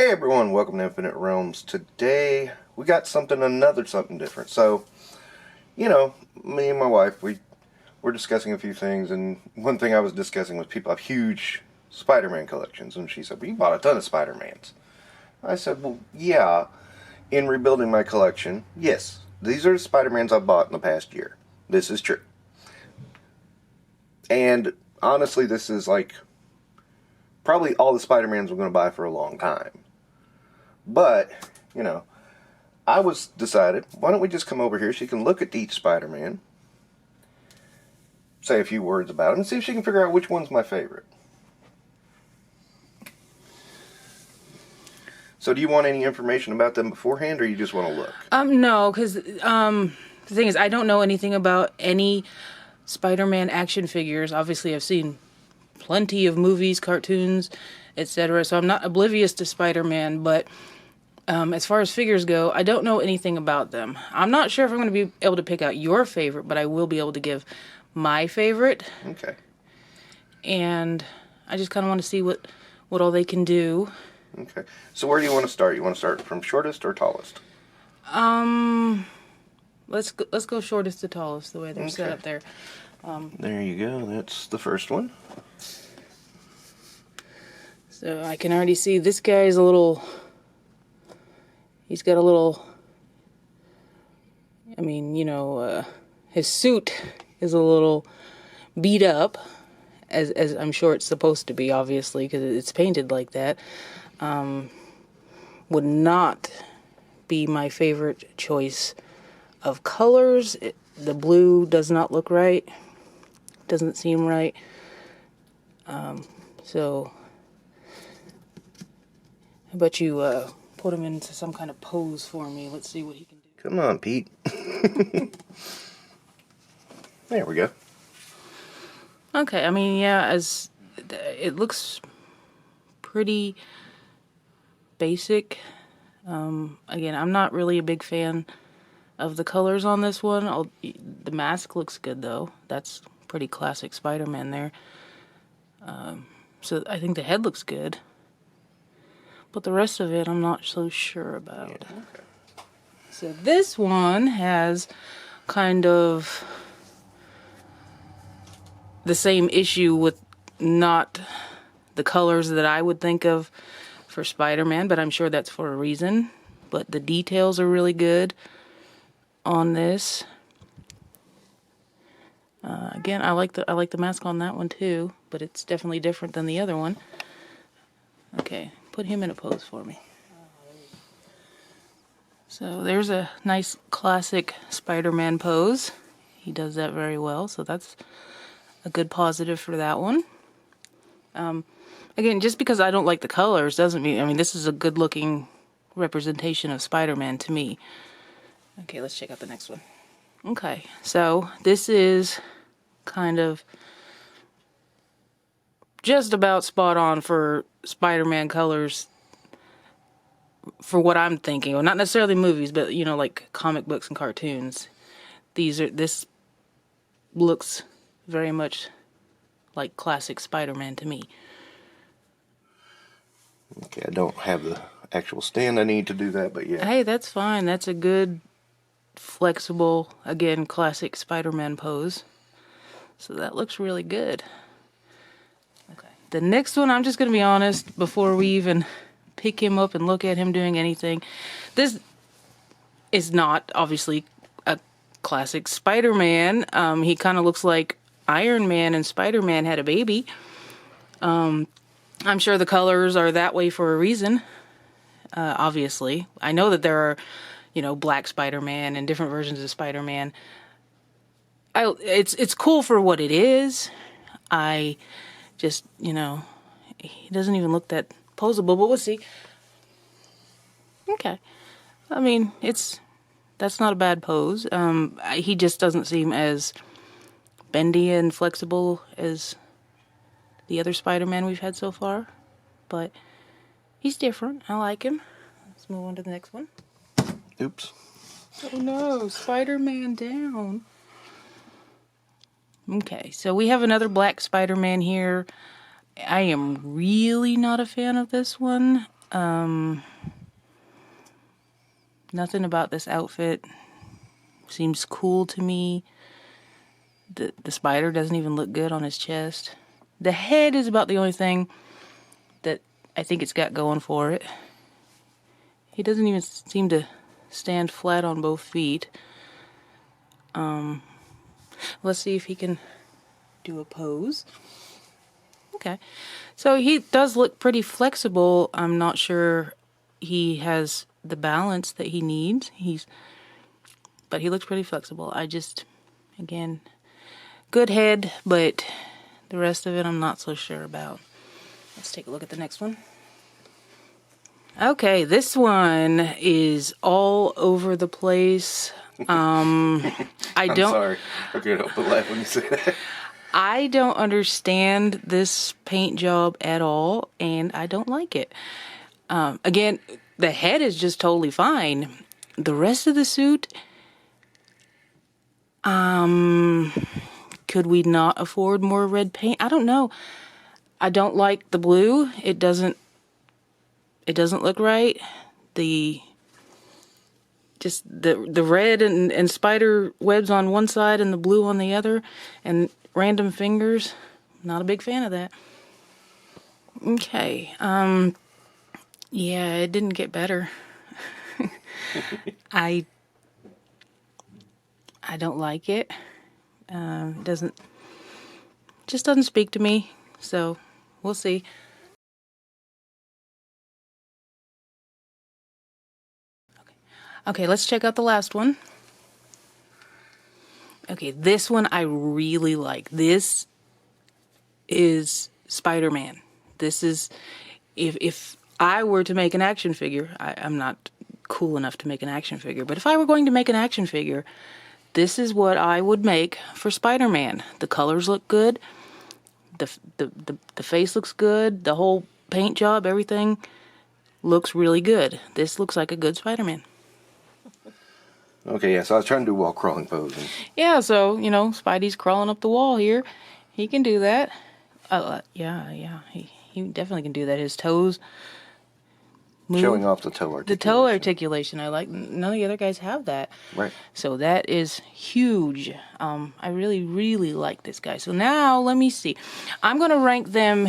Hey everyone, welcome to Infinite Realms. Today we got another something different. So, me and my wife, we're discussing a few things, and one thing I was discussing with people have huge Spider-Man collections, and she said, well, you bought a ton of Spider-Mans. I said, well, yeah, in rebuilding my collection, yes, these are the Spider-Mans I've bought in the past year. This is true. And honestly, this is like probably all the Spider-Mans we're going to buy for a long time. But, I decided, why don't we just come over here? She can look at each Spider-Man, say a few words about him, and see if she can figure out which one's my favorite. So do you want any information about them beforehand, or you just want to look? No, because the thing is, I don't know anything about any Spider-Man action figures. Obviously, I've seen plenty of movies, cartoons, etc., so I'm not oblivious to Spider-Man, but as far as figures go, I don't know anything about them. I'm not sure if I'm going to be able to pick out your favorite, but I will be able to give my favorite. Okay. And I just kind of want to see what all they can do. Okay. So where do you want to start? You want to start from shortest or tallest? Let's go shortest to tallest, the way they're set up there. There you go. That's the first one. So I can already see this guy's he's got a little, his suit is a little beat up, as I'm sure it's supposed to be, obviously, because it's painted like that. Would not be my favorite choice of colors. The blue does not look right. Doesn't seem right. So, how about you put him into some kind of pose for me? Let's see what he can do. Come on, Pete. There we go. Okay, as it looks pretty basic. Again, I'm not really a big fan of the colors on this one. The mask looks good, though. That's pretty classic Spider-Man there. So I think the head looks good. But the rest of it, I'm not so sure about. Yeah, okay. So this one has kind of the same issue with not the colors that I would think of for Spider-Man, but I'm sure that's for a reason. But the details are really good on this. Again, I like the mask on that one too, but it's definitely different than the other one. Okay, put him in a pose for me. So there's a nice classic Spider-Man pose. He does that very well, so that's a good positive for that one. Again, just because I don't like the colors doesn't mean, this is a good looking representation of Spider-Man to me. Okay, let's check out the next one. Okay, so this is kind of just about spot on for Spider-Man colors for what I'm thinking. Well, not necessarily movies, but like comic books and cartoons. This looks very much like classic Spider-Man to me. Okay, I don't have the actual stand I need to do that, but yeah. Hey, that's fine. That's a good, flexible, again, classic Spider-Man pose. So that looks really good. Okay. The next one, I'm just going to be honest, before we even pick him up and look at him doing anything, this is not, obviously, a classic Spider-Man. He kind of looks like Iron Man and Spider-Man had a baby. I'm sure the colors are that way for a reason, obviously. I know that there are, black Spider-Man and different versions of Spider-Man. It's cool for what it is. I just, he doesn't even look that posable, but we'll see. Okay. That's not a bad pose. He just doesn't seem as bendy and flexible as the other Spider-Man we've had so far, but he's different. I like him. Let's move on to the next one. Oops. Oh no, Spider-Man down. Okay, so we have another black Spider-Man here. I am really not a fan of this one. Nothing about this outfit seems cool to me. The spider doesn't even look good on his chest. The head is about the only thing that I think it's got going for it. He doesn't even seem to stand flat on both feet. Let's see if he can do a pose. Okay. So he does look pretty flexible. I'm not sure he has the balance that he needs. But he looks pretty flexible. Again, good head, but the rest of it I'm not so sure about. Let's take a look at the next one. Okay, this one is all over the place. I'm sorry. I can't help but laugh when you say that. I don't understand this paint job at all, and I don't like it. Again, the head is just totally fine. The rest of the suit, could we not afford more red paint? I don't know. I don't like the blue. It doesn't look right. The red and spider webs on one side and the blue on the other and random fingers. Not a big fan of that. Okay. Yeah, it didn't get better. I don't like it. It doesn't speak to me. So we'll see. Okay, let's check out the last one. Okay, this one I really like. This is Spider-Man. This is, if I were to make an action figure, I'm not cool enough to make an action figure, but if I were going to make an action figure, this is what I would make for Spider-Man. The colors look good. The face looks good. The whole paint job, everything looks really good. This looks like a good Spider-Man. Okay, yeah, so I was trying to do wall crawling pose. Yeah, so, Spidey's crawling up the wall here. He can do that. Yeah, he definitely can do that. His toes move. Showing off the toe articulation. The toe articulation, I like. None of the other guys have that. Right. So that is huge. I really, really like this guy. So now, let me see. I'm going to rank them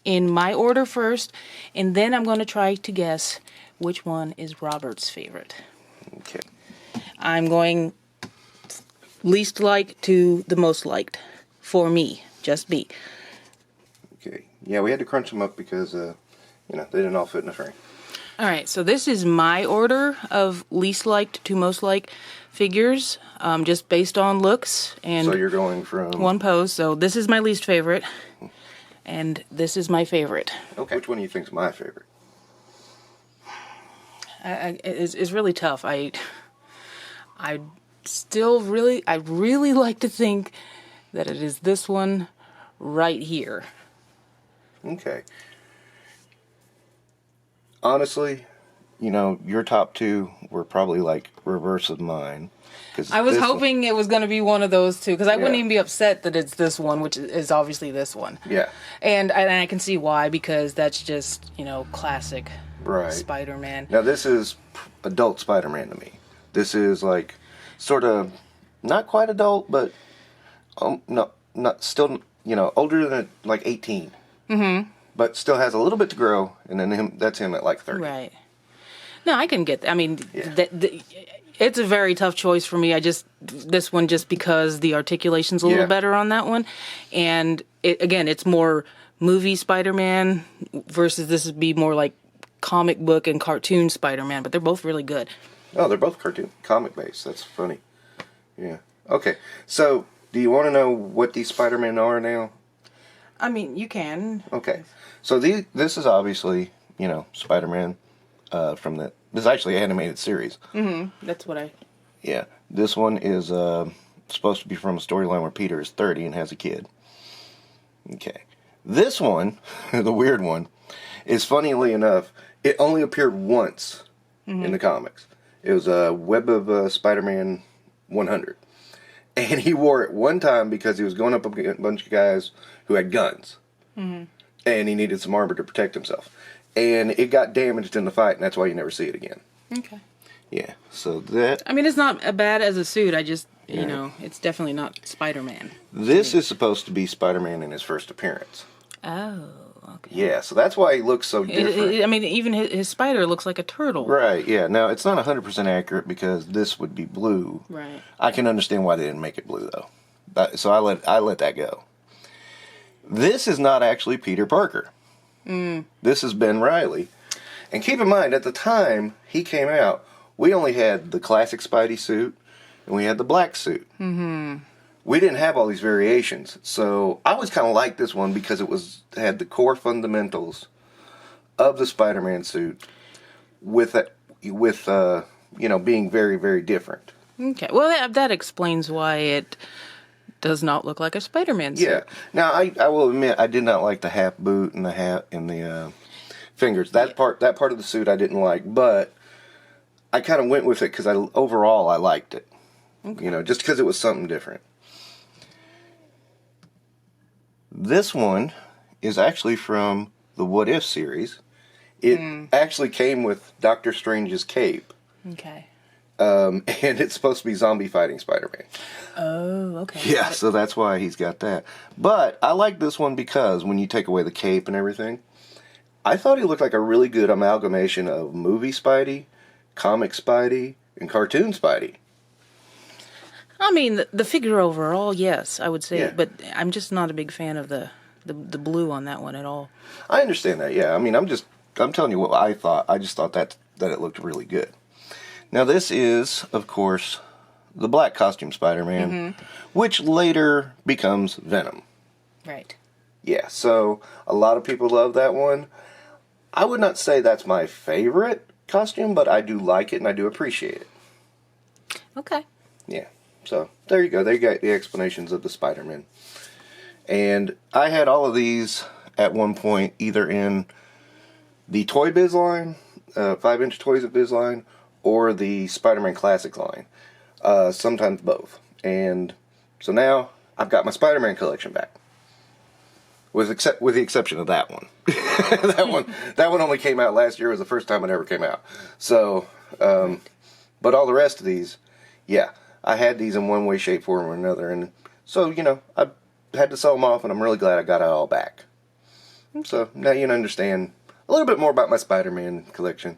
in my order first, and then I'm going to try to guess which one is Robert's favorite. Okay. I'm going least liked to the most liked. For me. Just me. Okay. Yeah, we had to crunch them up because, they didn't all fit in the frame. All right, so this is my order of least liked to most liked figures, just based on looks and So you're going from one pose. So this is my least favorite, and this is my favorite. Okay. Which one do you think's my favorite? It's really tough. I really like to think that it is this one right here. Okay. Honestly, your top two were probably like reverse of mine. I was hoping it was going to be one of those two, because I wouldn't even be upset that it's this one, which is obviously this one. Yeah. And I can see why, because that's just, classic Right. Spider-Man. Now this is adult Spider-Man to me. This is like sort of not quite adult, but not still older than like 18. Mm-hmm. But still has a little bit to grow, and then that's him at like 30. Right. No, I can get that. I mean, Yeah. it's a very tough choice for me. This one just because the articulation's a little better on that one, and it's more movie Spider-Man versus this would be more like comic book and cartoon Spider-Man, but they're both really good. Oh, they're both comic based. That's funny. Yeah. Okay. So, do you want to know what these Spider-Man are now? I mean, you can. Okay. So this is obviously, Spider-Man from this is actually an animated series. Mm-hmm. That's what I... Yeah. This one is supposed to be from a storyline where Peter is 30 and has a kid. Okay. This one, the weird one, is funnily enough, it only appeared once in the comics. It was a Web of Spider-Man 100. And he wore it one time because he was going up against a bunch of guys who had guns. Mm-hmm. And he needed some armor to protect himself. and it got damaged in the fight, and that's why you never see it again. Okay. Yeah, so that... I mean, it's not bad as a suit. I just, you know, it's definitely not Spider-Man. This is supposed to be Spider-Man in his first appearance. Oh, okay. Yeah, so that's why he looks so different. I mean, even his spider looks like a turtle. Right, yeah. Now, it's not 100% accurate because this would be blue. Right. I can understand why they didn't make it blue, though. So I let that go. This is not actually Peter Parker. This is Ben Reilly. And keep in mind, at the time he came out, we only had the classic Spidey suit, and we had the black suit. We didn't have all these variations. So I always kind of liked this one because it had the core fundamentals of the Spider-Man suit with being very, very different. Okay. Well, that explains why it does not look like a Spider-Man suit. Yeah. Now, I will admit, I did not like the half boot and the hat and the fingers. That part of the suit I didn't like, but I kind of went with it because overall I liked it. Okay. You know, just because it was something different. This one is actually from the What If series. It actually came with Doctor Strange's cape. Okay. And it's supposed to be zombie fighting Spider-Man. Oh, okay. Yeah, so that's why he's got that. But I like this one because when you take away the cape and everything, I thought he looked like a really good amalgamation of movie Spidey, comic Spidey, and cartoon Spidey. I mean, the figure overall, yes, I would say, Yeah. but I'm just not a big fan of the blue on that one at all. I understand that, yeah. I mean, I'm telling you what I thought. I just thought that it looked really good. Now, this is, of course, the black costume Spider-Man, which later becomes Venom. Right. Yeah, so a lot of people love that one. I would not say that's my favorite costume, but I do like it and I do appreciate it. Okay. Yeah, so there you go. There you got the explanations of the Spider-Man. And I had all of these at one point either in the Toy Biz line, 5-inch Toys of Biz line, or the Spider-Man Classic line. Sometimes both. And so now I've got my Spider-Man collection back. With the exception of that one. that one only came out last year. It was the first time it ever came out. So, but all the rest of these, yeah, I had these in one way, shape, form, or another. And so, you know, I had to sell them off, and I'm really glad I got it all back. So now you understand a little bit more about my Spider-Man collection.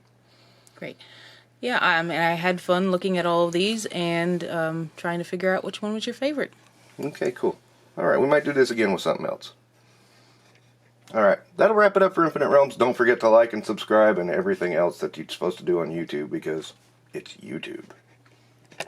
Great. Yeah, I mean, I had fun looking at all of these and trying to figure out which one was your favorite. Okay, cool. All right, we might do this again with something else. All right, that'll wrap it up for Infinite Realms. Don't forget to like and subscribe and everything else that you're supposed to do on YouTube because it's YouTube.